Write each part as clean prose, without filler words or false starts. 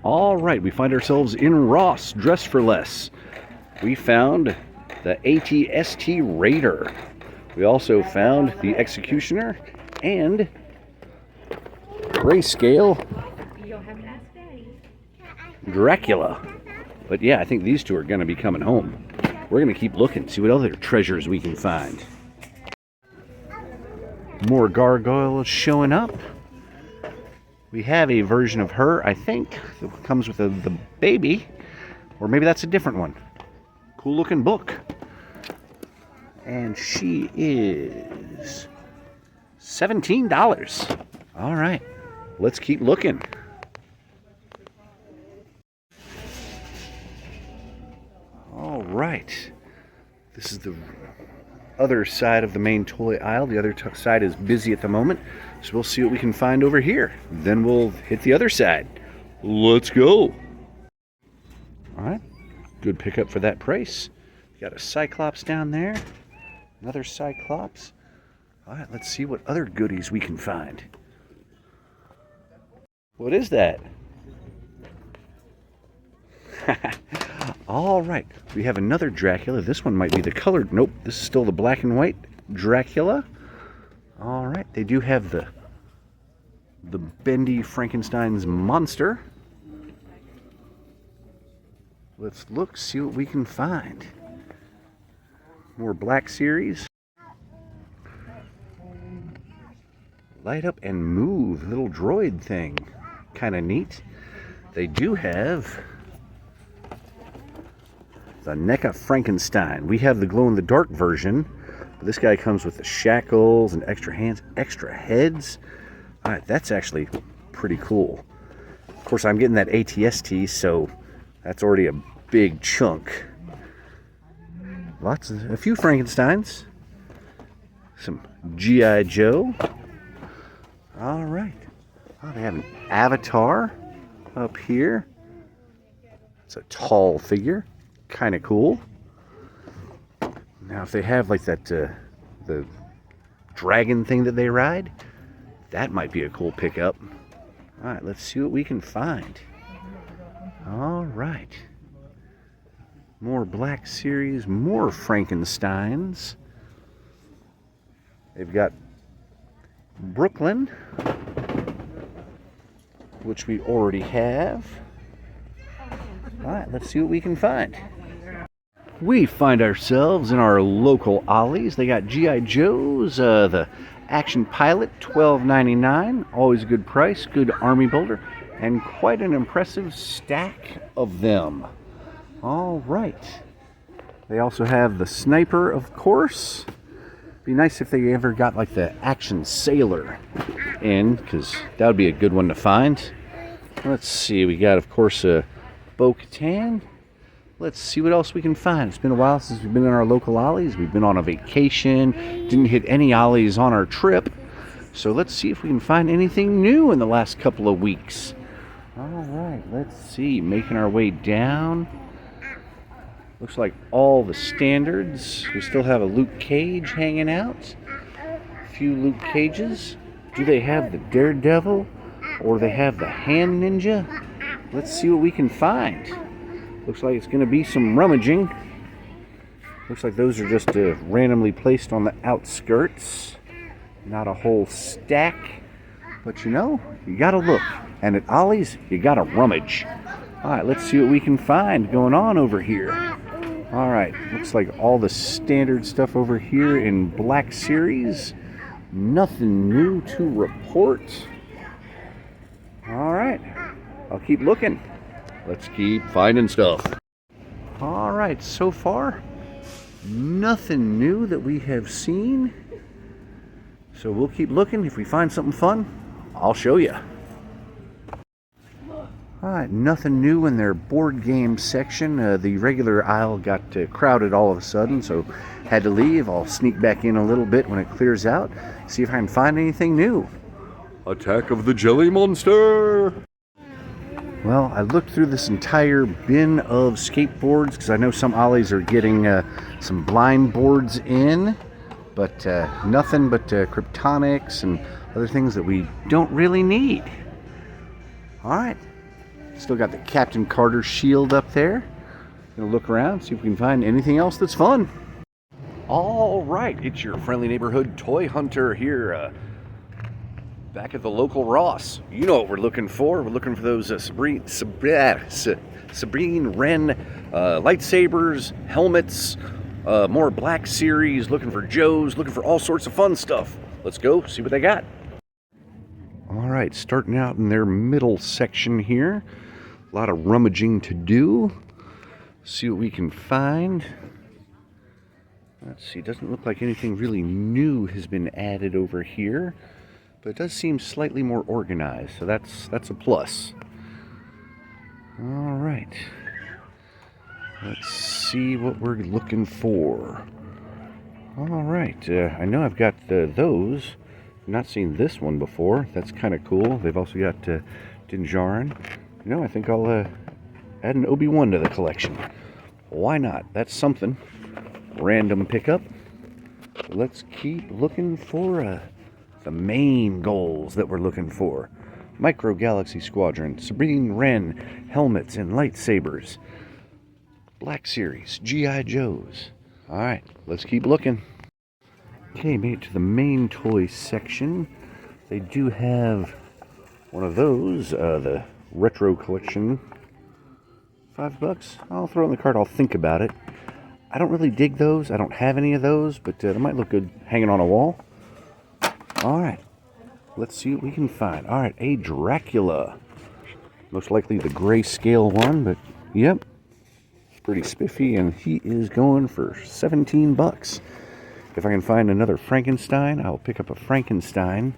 All right, we find ourselves in Ross, Dress for Less. We found the ATST Raider. We also found the Executioner and Grayscale Dracula. But yeah, I think these two are going to be coming home. We're going to keep looking, see what other treasures we can find. More gargoyles showing up. We have a version of her, I think, that comes with the baby. Or maybe that's a different one. Cool looking book. And she is $17. All right, let's keep looking. All right. This is the other side of the main toy aisle. The other side is busy at the moment, so we'll see what we can find over here. Then we'll hit the other side. Let's go. All right, good pickup for that price. Got a Cyclops down there, another Cyclops. All right, let's see what other goodies we can find. What is that? All right, we have another Dracula. This one might be the colored. Nope, this is still the black and white Dracula. All right, they do have the bendy Frankenstein's monster. Let's look, see what we can find. More Black Series. Light up and move, little droid thing. Kind of neat. They do have the NECA Frankenstein. We have the glow-in-the-dark version, but this guy comes with the shackles and extra hands, extra heads. All right, that's actually pretty cool. Of course, I'm getting that ATST, so that's already a big chunk. A few Frankensteins. Some G.I. Joe. All right. Oh, they have an Avatar up here. It's a tall figure. Kind of cool. Now, if they have like that, the dragon thing that they ride, that might be a cool pickup. All right, let's see what we can find. All right. More Black Series, more Frankensteins. They've got Brooklyn, which we already have. All right, let's see what we can find. We find ourselves in our local Ollie's. They got G.I. Joe's, the Action Pilot, $12.99. Always a good price, good army builder, and quite an impressive stack of them. All right. They also have the Sniper, of course. Be nice if they ever got like the Action Sailor in, because that would be a good one to find. Let's see, we got, of course, a Bo-Katan. Let's see what else we can find. It's been a while since we've been in our local Ollie's. We've been on a vacation, didn't hit any Ollie's on our trip. So let's see if we can find anything new in the last couple of weeks. All right, let's see. Making our way down. Looks like all the standards. We still have a Luke Cage hanging out. A few Luke Cages. Do they have the Daredevil? Or they have the Hand Ninja? Let's see what we can find. Looks like it's going to be some rummaging. Looks like those are just randomly placed on the outskirts. Not a whole stack. But you know, you got to look. And at Ollie's, you got to rummage. All right, let's see what we can find going on over here. All right, looks like all the standard stuff over here in Black Series. Nothing new to report. All right, I'll keep looking. Let's keep finding stuff. All right, so far, nothing new that we have seen. So we'll keep looking. If we find something fun, I'll show you. All right, nothing new in their board game section. The regular aisle got crowded all of a sudden, so had to leave. I'll sneak back in a little bit when it clears out, see if I can find anything new. Attack of the Jelly Monster! Well, I looked through this entire bin of skateboards because I know some Ollies are getting some blind boards in, but nothing but Kryptonics and other things that we don't really need. All right, Still got the Captain Carter shield up there. Gonna look around, see if we can find anything else that's fun. All right, it's your friendly neighborhood toy hunter here, back at the local Ross. You know what we're looking for. We're looking for those Sabrine Wren lightsabers, helmets, more Black Series, looking for Joes, looking for all sorts of fun stuff. Let's go see what they got. All right, starting out in their middle section here. A lot of rummaging to do. See what we can find. Let's see, doesn't look like anything really new has been added over here, but it does seem slightly more organized, so that's a plus. All right, let's see what we're looking for. All right, I know I've got those. I've not seen this one before. That's kind of cool. They've also got Din Djarin. You know, I think I'll add an Obi-Wan to the collection. Why not? That's something. Random pickup. Let's keep looking for the main goals that we're looking for. Micro Galaxy Squadron, Sabrine Wren, helmets and lightsabers. Black Series, G.I. Joes. Alright, let's keep looking. Okay, made it to the main toy section. They do have one of those, the retro collection. $5. I'll throw it in the cart, I'll think about it. I don't really dig those. I don't have any of those, but they might look good hanging on a wall. Alright, let's see what we can find. Alright, a Dracula. Most likely the grayscale one, but yep. Pretty spiffy, and he is going for $17. If I can find another Frankenstein, I'll pick up a Frankenstein.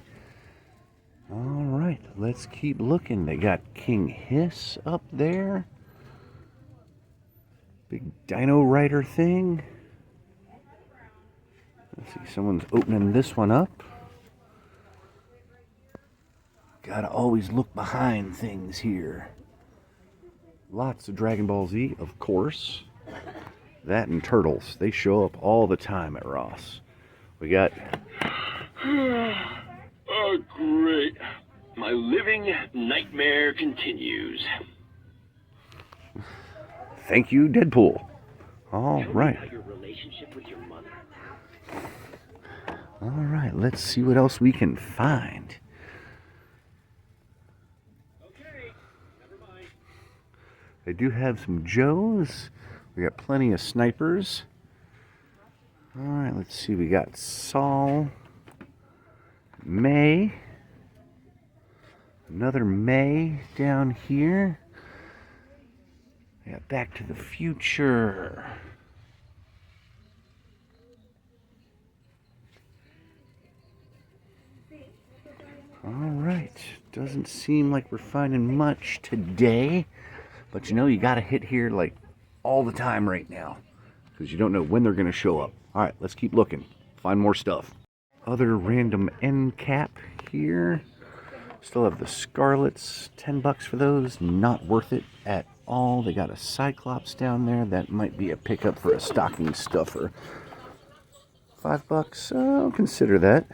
Alright, let's keep looking. They got King Hiss up there. Big Dino Rider thing. Let's see, someone's opening this one up. Gotta always look behind things here. Lots of Dragon Ball Z, of course. That and Turtles. They show up all the time at Ross. We got... Oh, great. My living nightmare continues. Thank you, Deadpool. All right. Your relationship with your mother. All right, let's see what else we can find. Okay, never mind. They do have some Joes. We got plenty of snipers. All right, let's see. We got Saul, May, another May down here. We got Back to the Future. All right, doesn't seem like we're finding much today, but you know, you got to hit here like all the time right now because you don't know when they're going to show up. All right, let's keep looking, find more stuff. Other random end cap here. Still have the Scarlets, $10 for those, not worth it at all. They got a Cyclops down there, that might be a pickup for a stocking stuffer. $5, I'll consider that.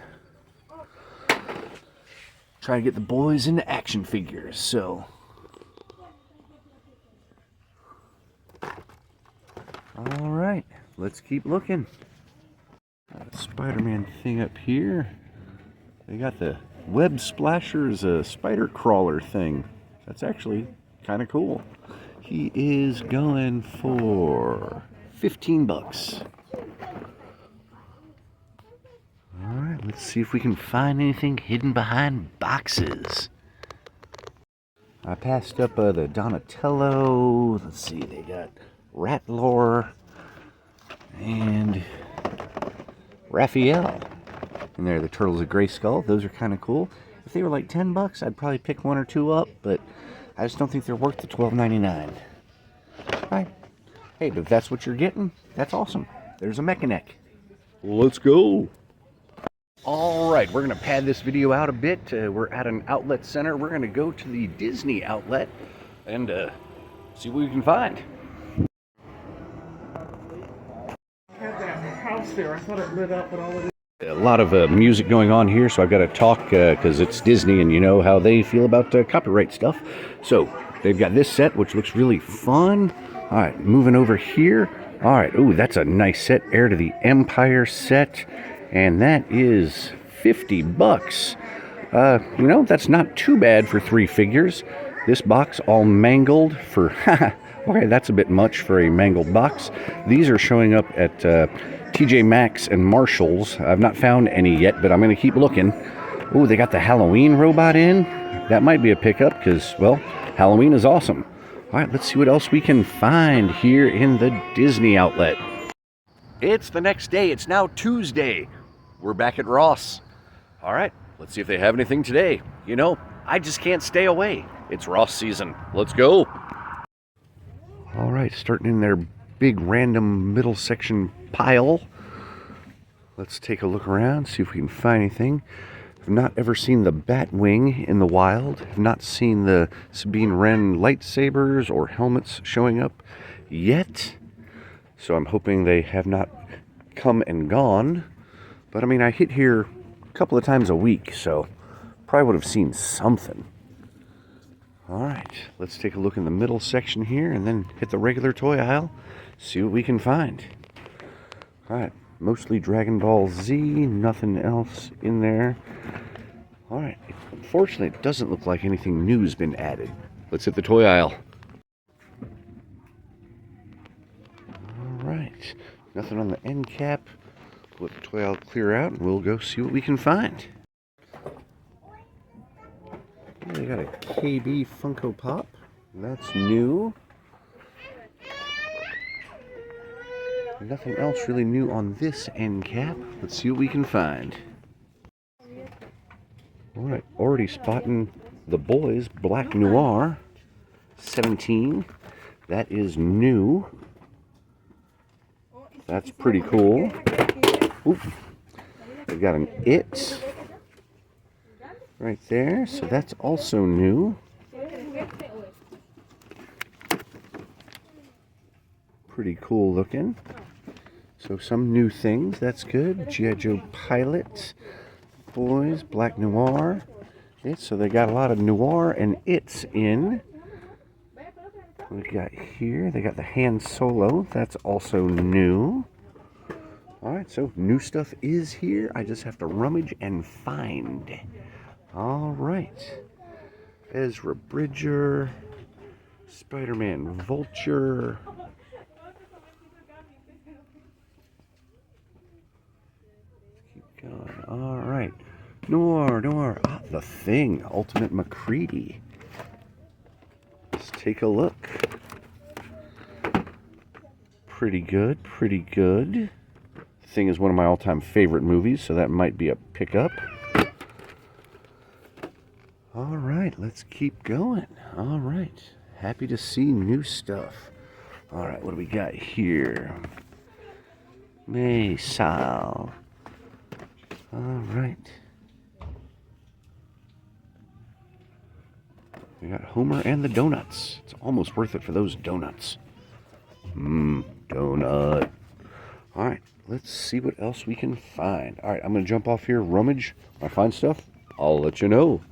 Try to get the boys into action figures, so. All right, let's keep looking. Spider-Man thing up here. They got the Web Splashers spider crawler thing. That's actually kind of cool. He is going for $15. All right, let's see if we can find anything hidden behind boxes. I passed up the Donatello. Let's see, they got Ratlore and Raphael. And there, the Turtles of Grayskull. Those are kind of cool. If they were like $10, I'd probably pick one or two up, but I just don't think they're worth the $12.99. Right. Hey, but if that's what you're getting, that's awesome. There's a Mechanic. Let's go. All right, we're going to pad this video out a bit. We're at an outlet center. We're going to go to the Disney outlet and see what we can find. Had that house there. I thought it lit up, but all it is. A lot of music going on here, so I've got to talk because it's Disney and you know how they feel about copyright stuff. So they've got this set, which looks really fun. All right, moving over here. All right, ooh, that's a nice set, Heir to the Empire set, and that is $50. You know, that's not too bad for 3 figures. This box all mangled for, okay, that's a bit much for a mangled box. These are showing up at TJ Maxx and Marshall's. I've not found any yet, but I'm going to keep looking. Ooh, they got the Halloween robot in. That might be a pickup because, well, Halloween is awesome. All right, let's see what else we can find here in the Disney outlet. It's the next day. It's now Tuesday. We're back at Ross. All right, let's see if they have anything today. You know, I just can't stay away. It's Ross season. Let's go. All right, starting in their big random middle section pile. Let's take a look around, see if we can find anything. I've not ever seen the Batwing in the wild. I've not seen the Sabine Wren lightsabers or helmets showing up yet. So I'm hoping they have not come and gone. But I mean, I hit here a couple of times a week, so probably would have seen something. All right, let's take a look in the middle section here and then hit the regular toy aisle, see what we can find. All right, mostly Dragon Ball Z, nothing else in there. All right, unfortunately, it doesn't look like anything new has been added. Let's hit the toy aisle. All right, nothing on the end cap. Let the toy aisle clear out and we'll go see what we can find. They got a KB Funko Pop. That's new. Nothing else really new on this end cap. Let's see what we can find. Alright, already spotting the boys Black Noir 17. That is new. That's pretty cool. Oop. They've got an It right there, so that's also new. Pretty cool looking. So some new things, that's good. G.I. Joe Pilot, boys, Black Noir. Okay, so they got a lot of Noir and It's in. What we got here, they got the Han Solo, that's also new. Alright, so new stuff is here. I just have to rummage and find. Alright. Ezra Bridger, Spider-Man Vulture. Keep going. Alright. Noir. Ah, The Thing, Ultimate McCready. Let's take a look. Pretty good. Thing is one of my all-time favorite movies, so that might be a pickup. All right, let's keep going. All right, happy to see new stuff. All right, what do we got here? Maysal. All right. We got Homer and the donuts. It's almost worth it for those donuts. Donut. All right, let's see what else we can find. All right, I'm going to jump off here, rummage. When I find stuff, I'll let you know.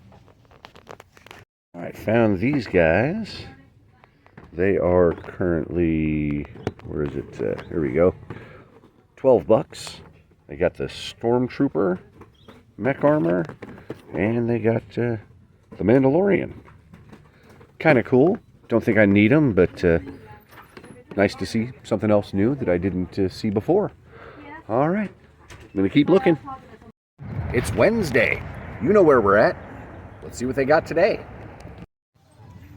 All right, found these guys. They are currently, where is it? Here we go. $12. They got the Stormtrooper mech armor, and they got the Mandalorian. Kind of cool. Don't think I need them, but nice to see something else new that I didn't see before. All right, I'm going to keep looking. It's Wednesday. You know where we're at. Let's see what they got today.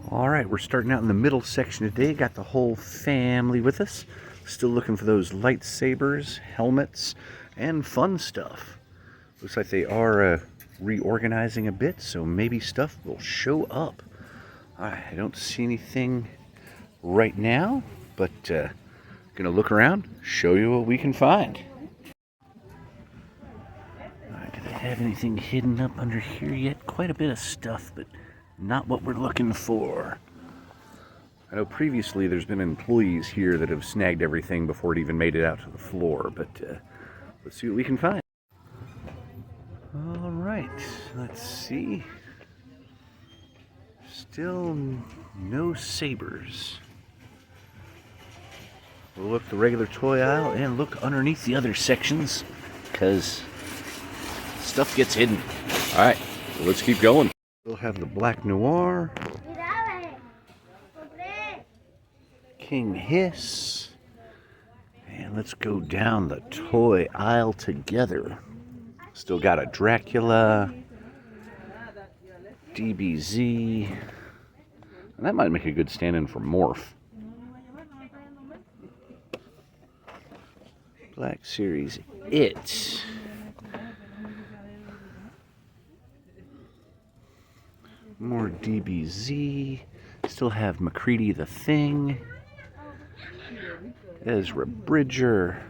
All right, we're starting out in the middle section today. Got the whole family with us. Still looking for those lightsabers, helmets, and fun stuff. Looks like they are reorganizing a bit, so maybe stuff will show up. All right, I don't see anything right now, but gonna look around, show you what we can find. All right, do they have anything hidden up under here yet? Quite a bit of stuff, but not what we're looking for. I know previously there's been employees here that have snagged everything before it even made it out to the floor, but let's see what we can find. right, let's see. Still no sabers. We'll look the regular toy aisle and look underneath the other sections because stuff gets hidden. All right, let's keep going. We'll have the Black Noir, King Hiss, and let's go down the toy aisle together. Still got a Dracula, DBZ, and that might make a good stand-in for Morph. Black Series It. More DBZ. Still have McCready the Thing. Ezra Bridger.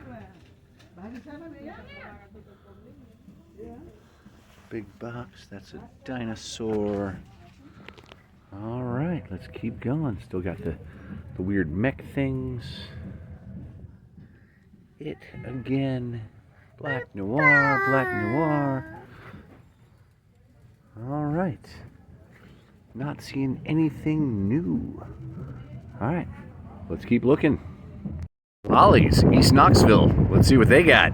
Big box. That's a dinosaur. All right, let's keep going. Still got the weird mech things. It again. Black Noir, Black Noir. All right. Not seeing anything new. All right, let's keep looking. Ollie's, East Knoxville. Let's see what they got.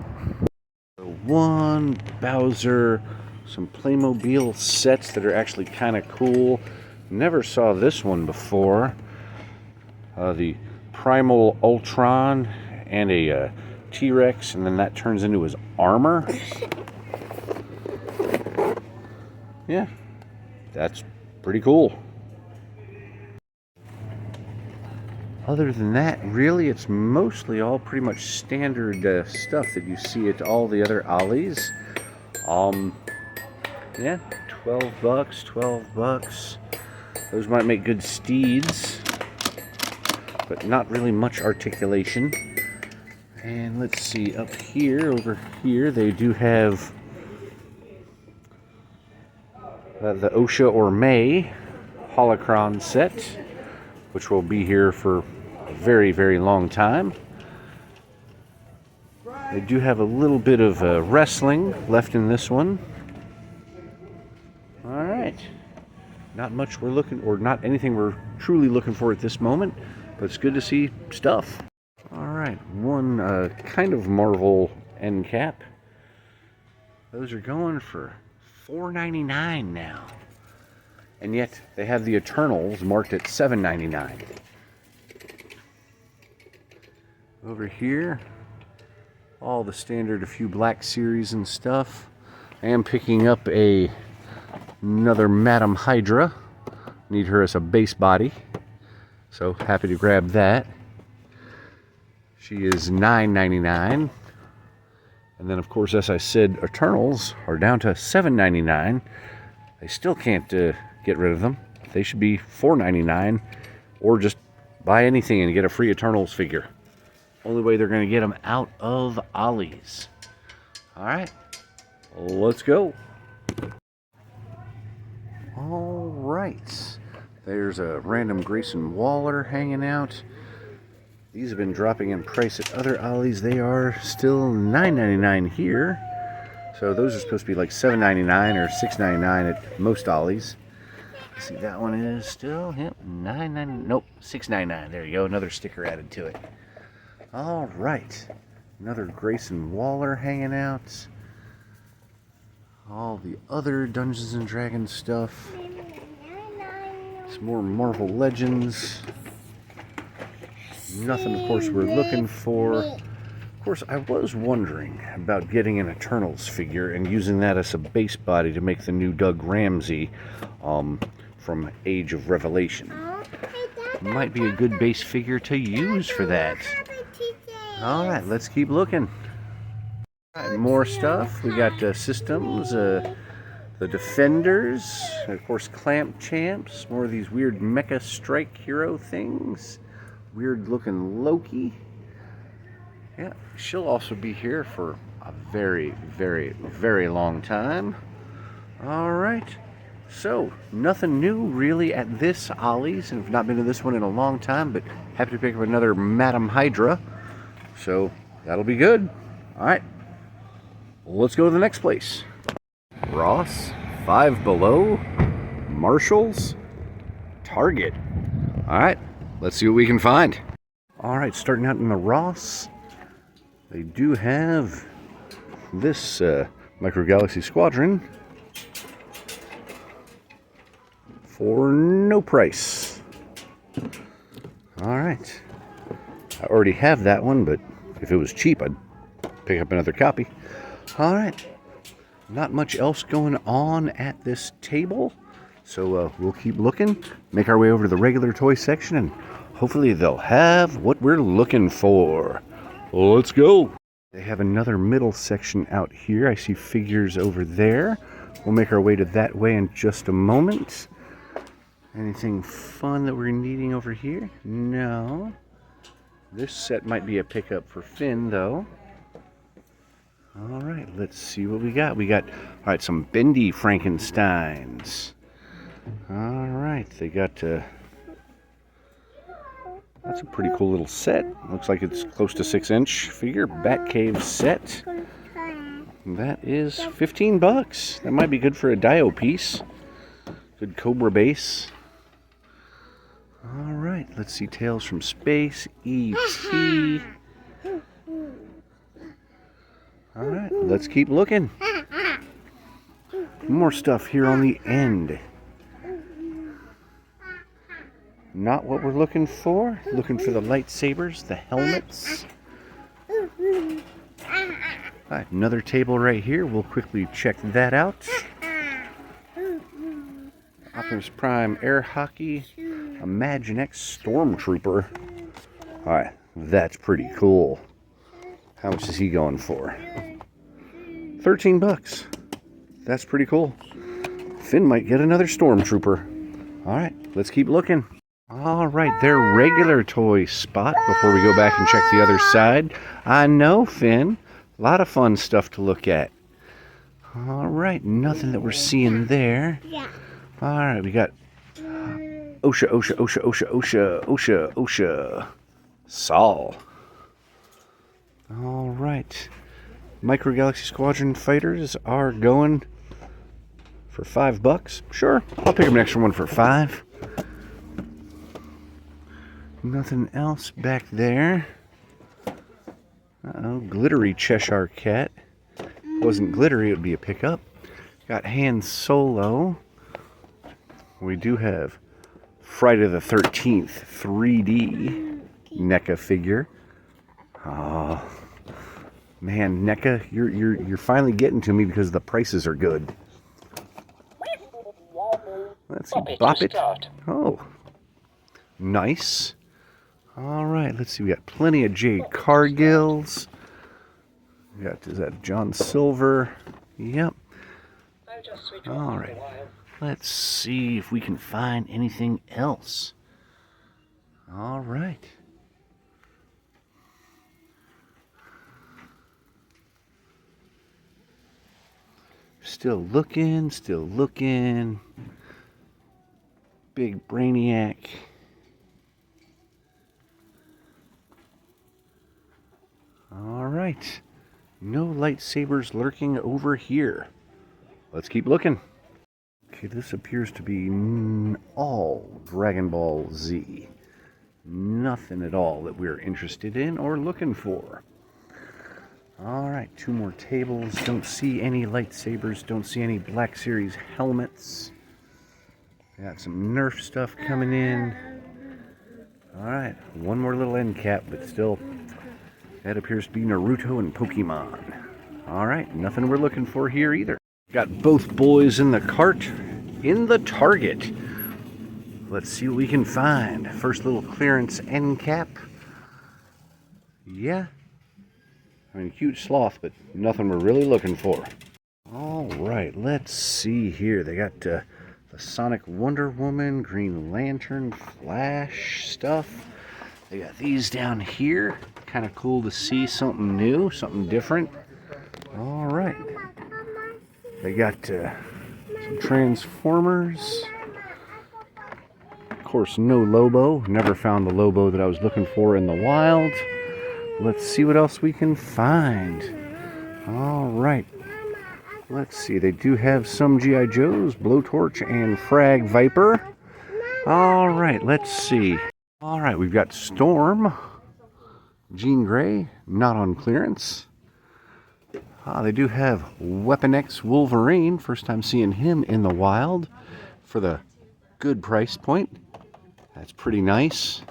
One Bowser, some Playmobil sets that are actually kind of cool. Never saw this one before. The Primal Ultron and a T-Rex, and then that turns into his armor. Yeah, that's pretty cool. Other than that, really, it's mostly all pretty much standard stuff that you see at all the other Ollies. Yeah, 12 bucks, 12 bucks. Those might make good steeds, but not really much articulation. And let's see, up here, over here, they do have the OSHA or May Holocron set, which will be here for a very, very long time. They do have a little bit of wrestling left in this one. All right. Not much we're looking, or not anything we're truly looking for at this moment, but it's good to see stuff. All right, one kind of Marvel end cap. Those are going for $4.99 now. And yet they have the Eternals marked at $7.99. Over here, all the standard, a few Black Series and stuff. I am picking up another Madam Hydra. Need her as a base body. So happy to grab that. She is $9.99. And then, of course, as I said, Eternals are down to $7.99. I still can't get rid of them. They should be $4.99, or just buy anything and get a free Eternals figure. Only way they're going to get them out of Ollie's. All right, let's go. All right, there's a random Grayson Waller hanging out. These have been dropping in price at other Ollies. They are still $9.99 here. So those are supposed to be like $7.99 or $6.99 at most Ollies. Let's see, that one is still, yep, $9.99. Nope, $6.99. There you go, another sticker added to it. All right, another Grayson Waller hanging out. All the other Dungeons and Dragons stuff. Some more Marvel Legends. Nothing, of course, we're looking for. Of course, I was wondering about getting an Eternals figure and using that as a base body to make the new Doug Ramsey from Age of Revelation. Might be a good base figure to use for that. All right, let's keep looking. All right, more stuff. We got systems, the Defenders, and of course, Clamp Champs. More of these weird Mecha Strike Hero things. Weird looking Loki. Yeah, she'll also be here for a very, very, very long time. All right. So, nothing new really at this Ollie's, and I've not been to this one in a long time, but happy to pick up another Madam Hydra. So, that'll be good. All right. Let's go to the next place. Ross, Five Below, Marshalls, Target. All right, let's see what we can find. All right, starting out in the Ross, they do have this Micro Galaxy Squadron for no price. All right, I already have that one, but if it was cheap, I'd pick up another copy. All right, not much else going on at this table, so we'll keep looking, make our way over to the regular toy section, and hopefully they'll have what we're looking for. Let's go. They have another middle section out here. I see figures over there. We'll make our way to that way in just a moment. Anything fun that we're needing over here? No. This set might be a pickup for Finn, though. All right, let's see what we got. We got, all right, some bendy Frankensteins. All right, they got, that's a pretty cool little set. Looks like it's close to 6-inch figure, Batcave set. That is 15 bucks. That might be good for a Dio piece. Good Cobra base. All right, let's see, Tales from Space, E.T. All right, let's keep looking. More stuff here on the end. Not what we're looking for. Looking for the lightsabers, the helmets. All right, another table right here. We'll quickly check that out. Optimus Prime Air Hockey, Imaginext Stormtrooper. All right, that's pretty cool. How much is he going for? 13 bucks. That's pretty cool. Finn might get another Stormtrooper. All right, let's keep looking. All right, their regular toy spot before we go back and check the other side. I know, Finn. A lot of fun stuff to look at. All right, nothing that we're seeing there. All right, we got OSHA. Saul. All right. Micro Galaxy Squadron fighters are going for $5. Sure, I'll pick up an extra one for $5. Nothing else back there. Uh-oh, glittery Cheshire Cat. If it wasn't glittery, it would be a pickup. Got Han Solo. We do have Friday the 13th 3D NECA figure. Oh, man, NECA, you're finally getting to me because the prices are good. Let's see, Bop It. Oh, nice. All right, let's see. We got plenty of Jade Cargills. We got, is that John Silver? Yep. All right. Let's see if we can find anything else. All right. Still looking, still looking. Big Brainiac. All right. No lightsabers lurking over here. Let's keep looking. Okay, this appears to be all Dragon Ball Z. Nothing at all that we're interested in or looking for. All right, two more tables. Don't see any lightsabers. Don't see any Black Series helmets. Got some Nerf stuff coming in. All right, one more little end cap, but still, that appears to be Naruto and Pokemon. All right, nothing we're looking for here either. Got both boys in the cart in the Target. Let's see what we can find. First little clearance end cap. Yeah. I mean, huge sloth, but nothing we're really looking for. All right, let's see here. They got the Sonic Wonder Woman, Green Lantern, Flash stuff. They got these down here. Kind of cool to see something new, something different. All right. They got some Transformers. Of course, no Lobo. Never found the Lobo that I was looking for in the wild. Let's see what else we can find. All right. Let's see, they do have some G.I. Joes, Blowtorch and Frag Viper. All right, let's see. All right, we've got Storm, Jean Grey, not on clearance. They do have Weapon X Wolverine, first time seeing him in the wild for the good price point. That's pretty nice.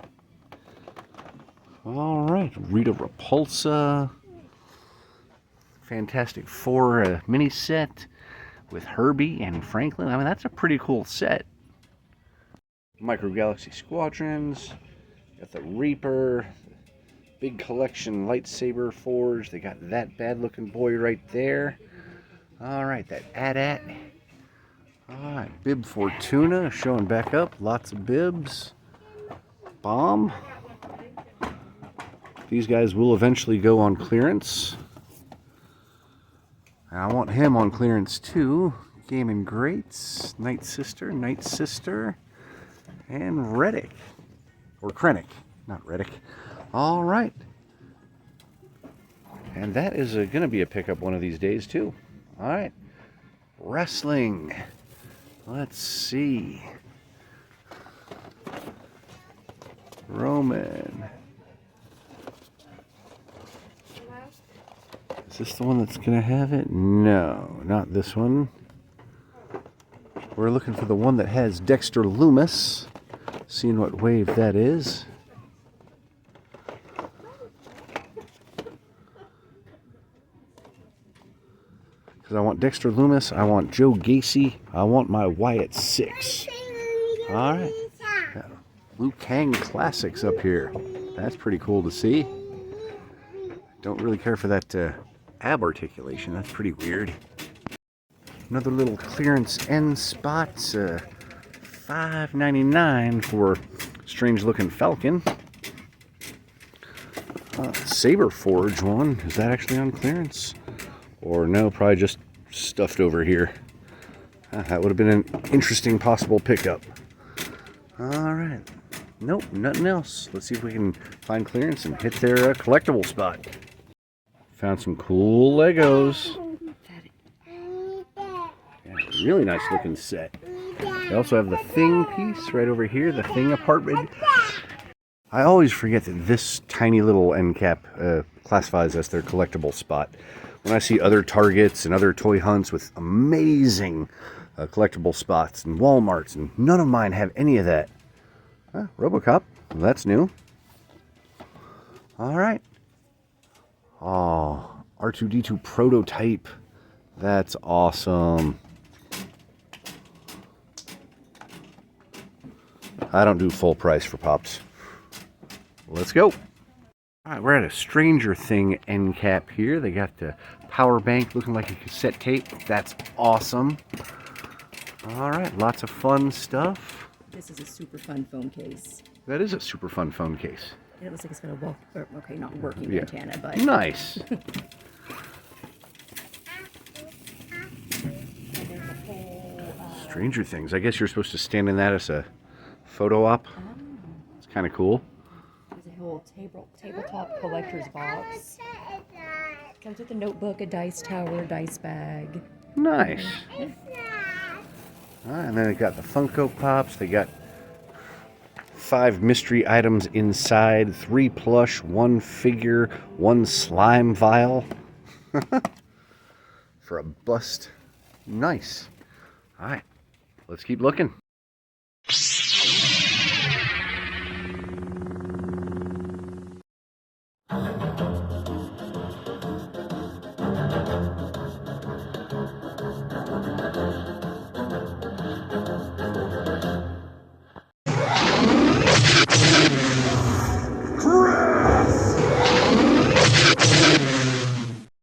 All right, Rita Repulsa. Fantastic Four mini set with Herbie and Franklin. I mean, that's a pretty cool set. Micro Galaxy Squadrons. Got the Reaper. Big collection lightsaber forge. They got that bad looking boy right there. All right, that AT-AT. All right, Bib Fortuna showing back up. Lots of bibs. Bomb. These guys will eventually go on clearance. I want him on clearance too. Game & Greats, Night Sister, and Reddick. Or Krennic, not Reddick. All right. And that is going to be a pickup one of these days too. All right. Wrestling. Let's see. Roman. Is this the one that's going to have it? No, not this one. We're looking for the one that has Dexter Loomis. Seeing what wave that is. Because I want Dexter Loomis, I want Joe Gacy, I want my Wyatt 6. Alright. Liu Kang Classics up here. That's pretty cool to see. Don't really care for that ab articulation. That's pretty weird. Another little clearance end spot. $5.99 for strange looking Falcon. Saber Forge one. Is that actually on clearance? Or no, probably just stuffed over here. That would have been an interesting possible pickup. Alright. Nope, nothing else. Let's see if we can find clearance and hit their collectible spot. Found some cool Legos. Yeah, really nice looking set. They also have the Thing piece right over here, the Thing apartment. I always forget that this tiny little end cap classifies as their collectible spot. When I see other Targets and other toy hunts with amazing collectible spots and Walmarts, and none of mine have any of that. RoboCop, well, that's new. All right. Oh, R2-D2 prototype. That's awesome. I don't do full price for Pops. Let's go. All right, we're at a Stranger Thing end cap here. They got the power bank looking like a cassette tape. That's awesome. All right, lots of fun stuff. This is a super fun phone case. That is a super fun phone case. It looks like it's got a okay, not working Yeah. antenna, but Nice. Stranger Things. I guess you're supposed to stand in that as a photo op. It's kind of cool. there's a whole tabletop collector's box. Comes with a notebook, a dice tower, dice bag. Nice. And then they got the Funko Pops. They got 5 mystery items inside, 3 plush, 1 figure, 1 slime vial. For a bust. Nice. All right, let's keep looking.